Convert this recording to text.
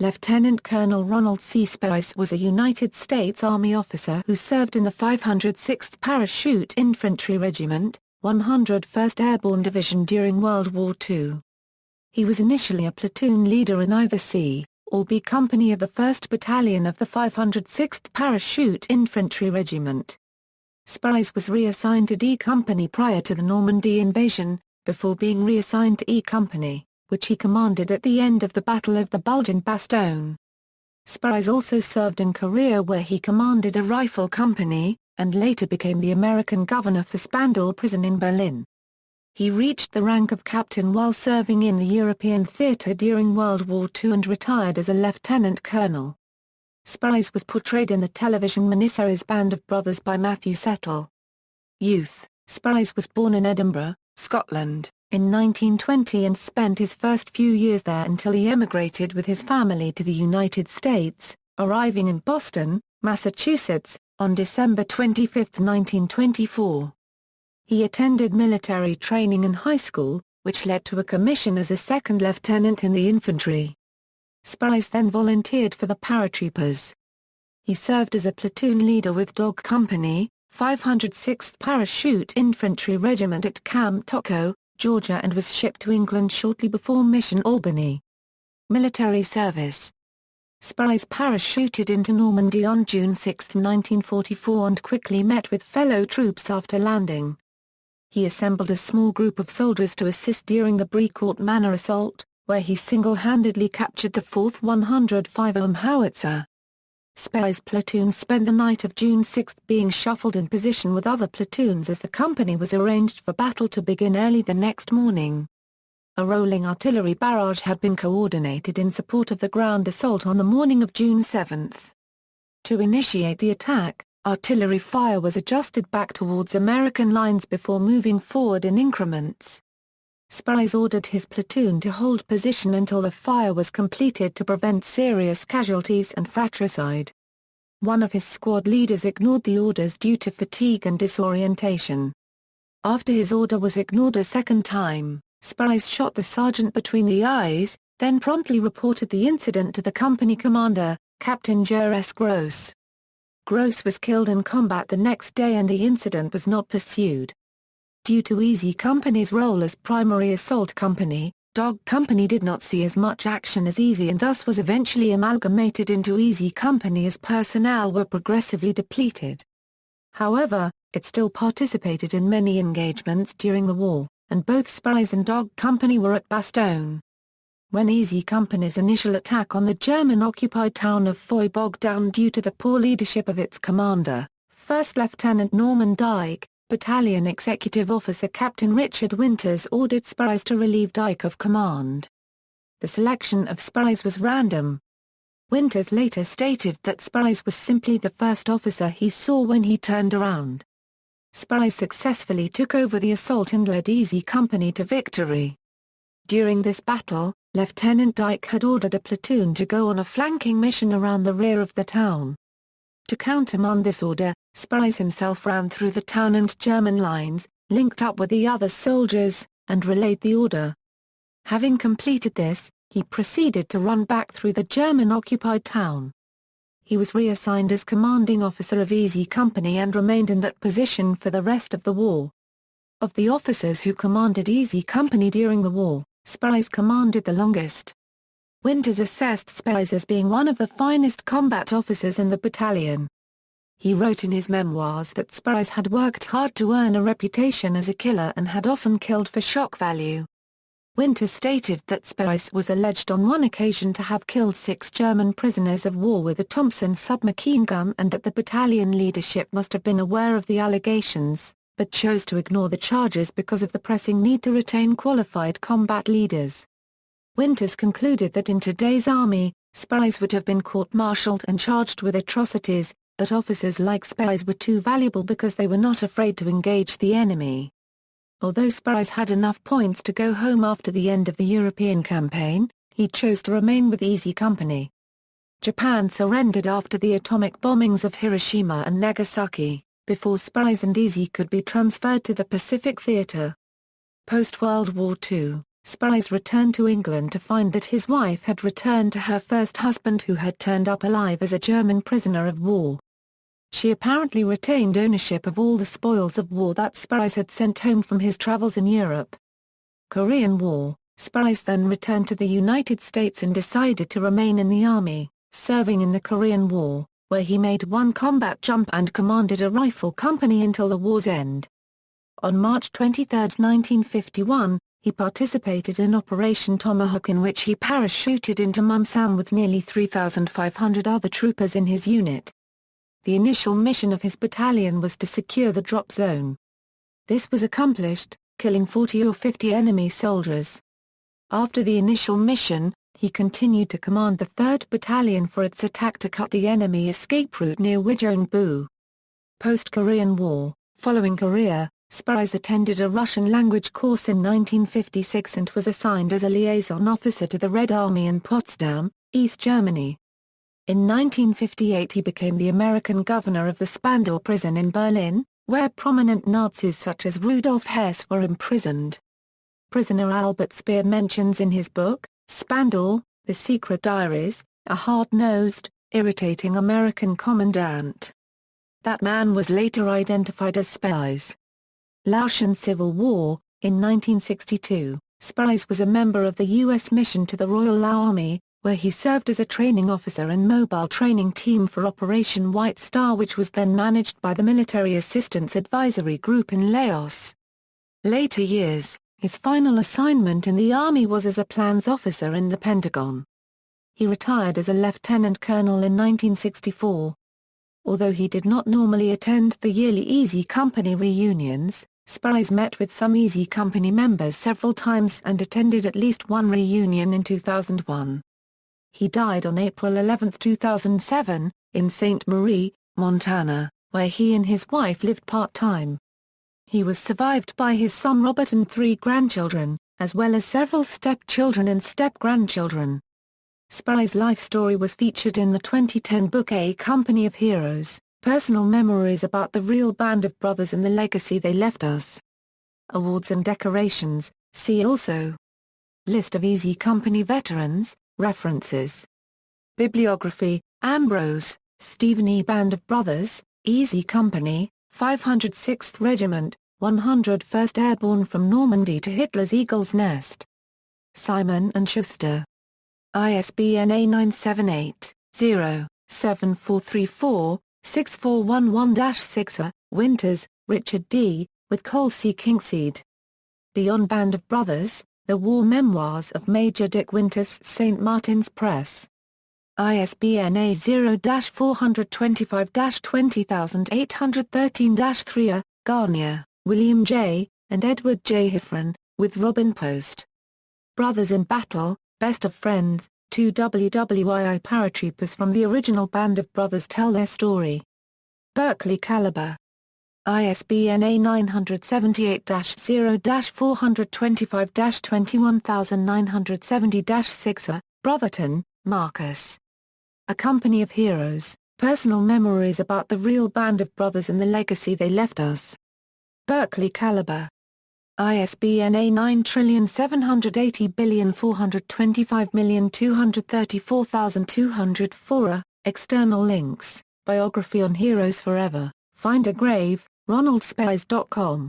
Lieutenant Colonel Ronald C. Speirs was a United States Army officer who served in the 506th Parachute Infantry Regiment, 101st Airborne Division during World War II. He was initially a platoon leader in either C or B Company of the 1st Battalion of the 506th Parachute Infantry Regiment. Speirs was reassigned to D Company prior to the Normandy Invasion, before being reassigned to E Company, which he commanded at the end of the Battle of the Bulge and Bastogne. Speirs also served in Korea where he commanded a rifle company, and later became the American governor for Spandau Prison in Berlin. He reached the rank of captain while serving in the European theater during World War II and retired as a lieutenant colonel. Speirs was portrayed in the television miniseries Band of Brothers by Matthew Settle. Youth: Speirs was born in Edinburgh, Scotland, in 1920 and spent his first few years there until he emigrated with his family to the United States, arriving in Boston, Massachusetts, on December 25, 1924. He attended military training in high school, which led to a commission as a second lieutenant in the infantry. Speirs then volunteered for the paratroopers. He served as a platoon leader with Dog Company, 506th Parachute Infantry Regiment at Camp Tocco, Georgia and was shipped to England shortly before Mission Albany. Military service: Speirs parachuted into Normandy on June 6, 1944 and quickly met with fellow troops after landing. He assembled a small group of soldiers to assist during the Brecourt Manor assault, where he single-handedly captured the 4th 105mm howitzer. Speirs' platoon spent the night of June 6 being shuffled in position with other platoons as the company was arranged for battle to begin early the next morning. A rolling artillery barrage had been coordinated in support of the ground assault on the morning of June 7. To initiate the attack, artillery fire was adjusted back towards American lines before moving forward in increments. Speirs ordered his platoon to hold position until the fire was completed to prevent serious casualties and fratricide. One of his squad leaders ignored the orders due to fatigue and disorientation. After his order was ignored a second time, Speirs shot the sergeant between the eyes, then promptly reported the incident to the company commander, Captain J. S. Gross. Gross was killed in combat the next day and the incident was not pursued. Due to Easy Company's role as primary assault company, Dog Company did not see as much action as Easy and thus was eventually amalgamated into Easy Company as personnel were progressively depleted. However, it still participated in many engagements during the war, and both Speirs and Dog Company were at Bastogne. When Easy Company's initial attack on the German-occupied town of Foy bogged down due to the poor leadership of its commander, First Lieutenant Norman Dyke, Battalion Executive Officer Captain Richard Winters ordered Speirs to relieve Dyke of command. The selection of Speirs was random. Winters later stated that Speirs was simply the first officer he saw when he turned around. Speirs successfully took over the assault and led Easy Company to victory. During this battle, Lieutenant Dyke had ordered a platoon to go on a flanking mission around the rear of the town. To countermand this order, Speirs himself ran through the town and German lines, linked up with the other soldiers, and relayed the order. Having completed this, he proceeded to run back through the German-occupied town. He was reassigned as commanding officer of Easy Company and remained in that position for the rest of the war. Of the officers who commanded Easy Company during the war, Speirs commanded the longest. Winters assessed Speirs as being one of the finest combat officers in the battalion. He wrote in his memoirs that Speirs had worked hard to earn a reputation as a killer and had often killed for shock value. Winters stated that Speirs was alleged on one occasion to have killed 6 German prisoners of war with a Thompson submachine gun and that the battalion leadership must have been aware of the allegations, but chose to ignore the charges because of the pressing need to retain qualified combat leaders. Winters concluded that in today's army, Speirs would have been court-martialed and charged with atrocities, but officers like Speirs were too valuable because they were not afraid to engage the enemy. Although Speirs had enough points to go home after the end of the European campaign, he chose to remain with Easy Company. Japan surrendered after the atomic bombings of Hiroshima and Nagasaki, before Speirs and Easy could be transferred to the Pacific Theater. Post-World War II, Speirs returned to England to find that his wife had returned to her first husband who had turned up alive as a German prisoner of war. She apparently retained ownership of all the spoils of war that Speirs had sent home from his travels in Europe. Korean War. Speirs then returned to the United States and decided to remain in the Army, serving in the Korean War, where he made one combat jump and commanded a rifle company until the war's end. On March 23, 1951, he participated in Operation Tomahawk, in which he parachuted into Munsan with nearly 3,500 other troopers in his unit. The initial mission of his battalion was to secure the drop zone. This was accomplished, killing 40 or 50 enemy soldiers. After the initial mission, he continued to command the 3rd Battalion for its attack to cut the enemy escape route near Wijeongbu. Post-Korean War. Following Korea, Speirs attended a Russian language course in 1956 and was assigned as a liaison officer to the Red Army in Potsdam, East Germany. In 1958 he became the American governor of the Spandau Prison in Berlin, where prominent Nazis such as Rudolf Hess were imprisoned. Prisoner Albert Speer mentions in his book, Spandau, The Secret Diaries, a hard-nosed, irritating American commandant. That man was later identified as Speirs. Laotian Civil War. In 1962, Speirs was a member of the U.S. mission to the Royal Lao Army, where he served as a training officer and mobile training team for Operation White Star, which was then managed by the Military Assistance Advisory Group in Laos. Later years, his final assignment in the Army was as a plans officer in the Pentagon. He retired as a lieutenant colonel in 1964. Although he did not normally attend the yearly Easy Company reunions, Speirs met with some Easy Company members several times and attended at least one reunion in 2001. He died on April 11, 2007, in St. Marie, Montana, where he and his wife lived part-time. He was survived by his son Robert and 3 grandchildren, as well as several stepchildren and step-grandchildren. Speirs' life story was featured in the 2010 book A Company of Heroes, Personal Memories About the Real Band of Brothers and the Legacy They Left Us. Awards and decorations, see also. List of Easy Company veterans, references. Bibliography, Ambrose, Stephen E. Band of Brothers, Easy Company, 506th Regiment, 101st Airborne from Normandy to Hitler's Eagle's Nest. Simon & Schuster. ISBN A978-0-7434-6411-6. Winters, Richard D., with Cole C. Kinkseed. Beyond Band of Brothers, The War Memoirs of Major Dick Winters, St. Martin's Press. ISBN A0-425-20813-3. Garnier, William J., and Edward J. Hiffren, with Robin Post. Brothers in Battle, Best of Friends, 2 WWII paratroopers from the original Band of Brothers tell their story. Berkeley Caliber. ISBN A978-0-425-21970-6. Brotherton, Marcus. A Company of Heroes, Personal Memories About the Real Band of Brothers and the Legacy They Left Us. Berkeley Caliber. ISBN A9780425234234. External links, Biography on Heroes Forever, Find a Grave, ronaldspeirs.com.